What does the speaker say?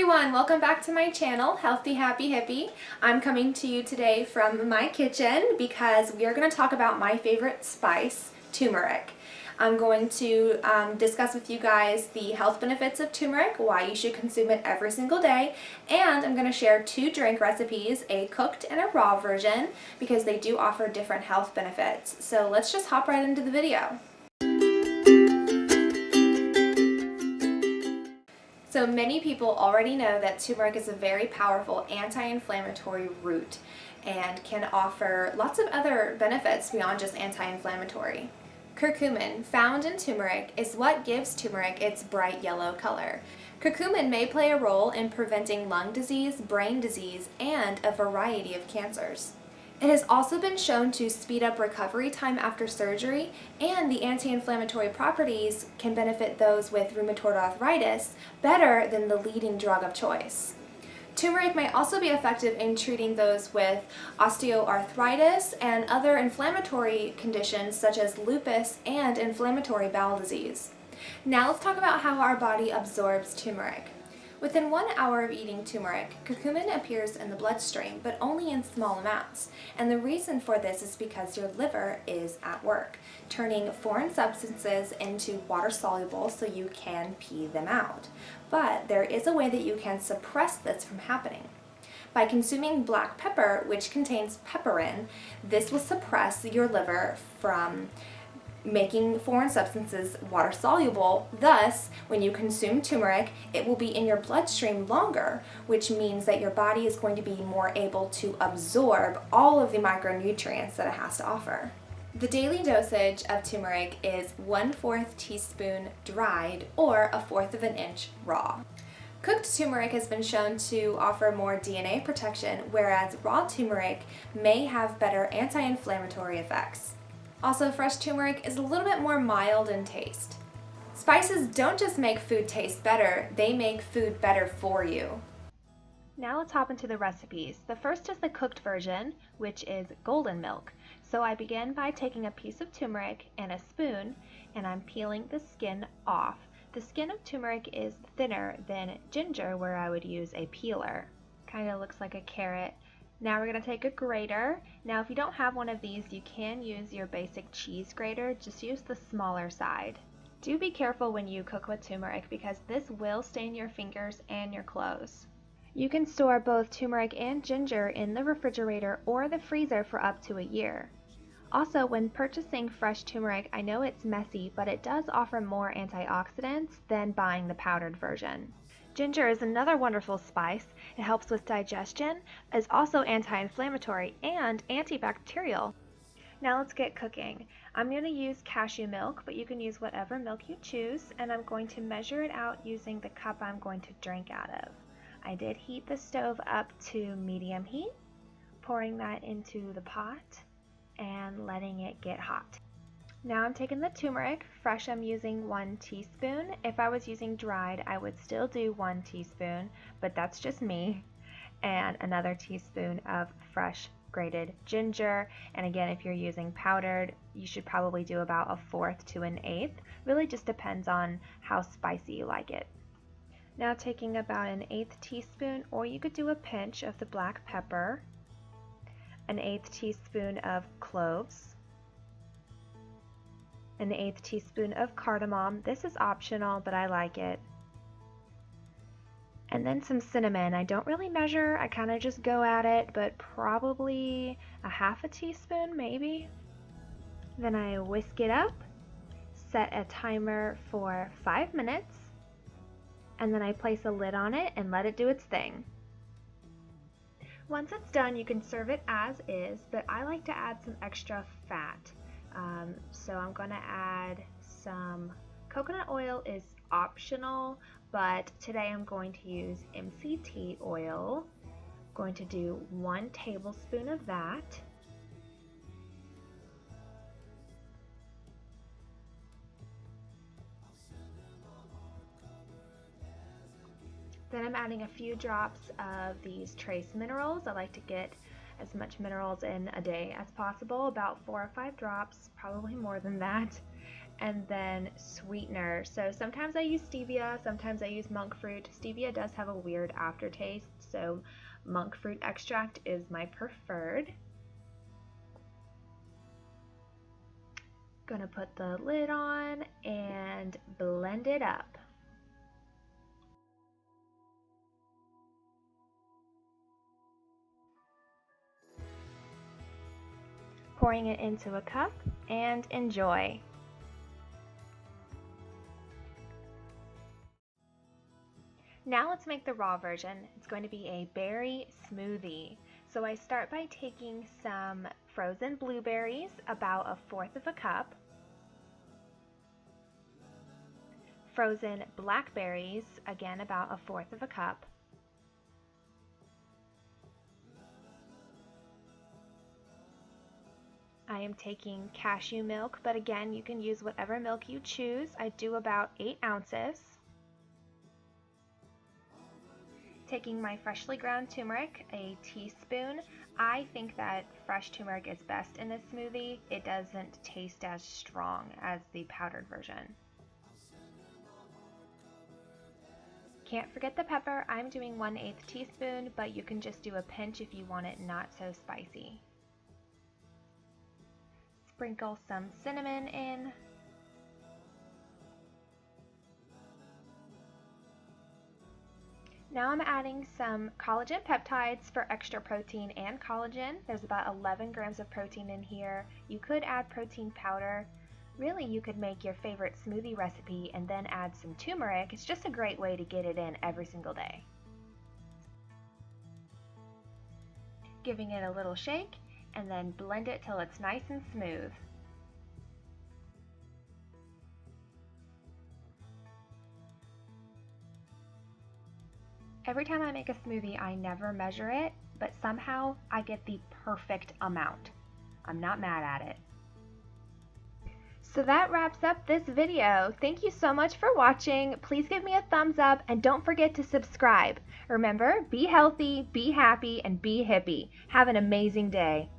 everyone, welcome back to my channel, Healthy Happy Hippie. I'm coming to you today from my kitchen because we are going to talk about my favorite spice, turmeric. I'm going to discuss with you guys the health benefits of turmeric, why you should consume it every single day, and I'm going to share two drink recipes, a cooked and a raw version, because they do offer different health benefits. So let's just hop right into the video. So many people already know that turmeric is a very powerful anti-inflammatory root and can offer lots of other benefits beyond just anti-inflammatory. Curcumin, found in turmeric, is what gives turmeric its bright yellow color. Curcumin may play a role in preventing lung disease, brain disease, and a variety of cancers. It has also been shown to speed up recovery time after surgery, and the anti-inflammatory properties can benefit those with rheumatoid arthritis better than the leading drug of choice. Turmeric may also be effective in treating those with osteoarthritis and other inflammatory conditions such as lupus and inflammatory bowel disease. Now let's talk about how our body absorbs turmeric. Within 1 hour of eating turmeric, curcumin appears in the bloodstream, but only in small amounts. And the reason for this is because your liver is at work, turning foreign substances into water-soluble so you can pee them out. But there is a way that you can suppress this from happening. By consuming black pepper, which contains pepperin, this will suppress your liver from making foreign substances water-soluble. Thus, when you consume turmeric, it will be in your bloodstream longer, which means that your body is going to be more able to absorb all of the micronutrients that it has to offer. The daily dosage of turmeric is 1/4 teaspoon dried or 1/4 inch raw. Cooked turmeric has been shown to offer more DNA protection, whereas raw turmeric may have better anti-inflammatory effects. Also, fresh turmeric is a little bit more mild in taste. Spices don't just make food taste better, they make food better for you. Now let's hop into the recipes. The first is the cooked version, which is golden milk. So I begin by taking a piece of turmeric and a spoon, and I'm peeling the skin off. The skin of turmeric is thinner than ginger, where I would use a peeler. Kind of looks like a carrot. Now we're going to take a grater. Now if you don't have one of these, you can use your basic cheese grater, just use the smaller side. Do be careful when you cook with turmeric because this will stain your fingers and your clothes. You can store both turmeric and ginger in the refrigerator or the freezer for up to a year. Also, when purchasing fresh turmeric, I know it's messy, but it does offer more antioxidants than buying the powdered version. Ginger is another wonderful spice. It helps with digestion, is also anti-inflammatory and antibacterial. Now let's get cooking. I'm going to use cashew milk, but you can use whatever milk you choose, and I'm going to measure it out using the cup I'm going to drink out of. I did heat the stove up to medium heat, pouring that into the pot and letting it get hot. Now I'm taking the turmeric. Fresh, I'm using 1 teaspoon. If I was using dried, I would still do 1 teaspoon, but that's just me. And another teaspoon of fresh grated ginger. And again, if you're using powdered, you should probably do about 1/4 to 1/8. Really just depends on how spicy you like it. Now taking about 1/8 teaspoon, or you could do a pinch of the black pepper, 1/8 teaspoon of cloves, 1/8 teaspoon of cardamom. This is optional, but I like it. And then some cinnamon. I don't really measure, I kind of just go at it, but probably 1/2 teaspoon maybe. Then I whisk it up, set a timer for 5 minutes, and then I place a lid on it and let it do its thing. Once it's done, you can serve it as is, but I like to add some extra fat. So I'm going to add some coconut oil. Is optional, but today I'm going to use MCT oil. I'm going to do 1 tablespoon of that. Then I'm adding a few drops of these trace minerals. I like to get as much minerals in a day as possible, about 4 or 5 drops, probably more than that. and then sweetener. So sometimes I use stevia, sometimes I use monk fruit. Stevia does have a weird aftertaste, so monk fruit extract is my preferred. Gonna put the lid on and blend it up. Pouring it into a cup and enjoy. Now let's make the raw version. It's going to be a berry smoothie. So I start by taking some frozen blueberries, about 1/4 of a cup, frozen blackberries, again about 1/4 of a cup, I am taking cashew milk, but again, you can use whatever milk you choose. I do about 8 ounces. Taking my freshly ground turmeric, a teaspoon. I think that fresh turmeric is best in a smoothie. It doesn't taste as strong as the powdered version. Can't forget the pepper. I'm doing 1/8 teaspoon, but you can just do a pinch if you want it not so spicy. Sprinkle some cinnamon in. Now I'm adding some collagen peptides for extra protein and collagen. There's about 11 grams of protein in here. You could add protein powder. Really, you could make your favorite smoothie recipe and then add some turmeric. It's just a great way to get it in every single day. Giving it a little shake and then blend it till it's nice and smooth. Every time I make a smoothie, I never measure it, but somehow I get the perfect amount. I'm not mad at it. So that wraps up this video. Thank you so much for watching. Please give me a thumbs up and don't forget to subscribe. Remember, be healthy, be happy, and be hippie. Have an amazing day.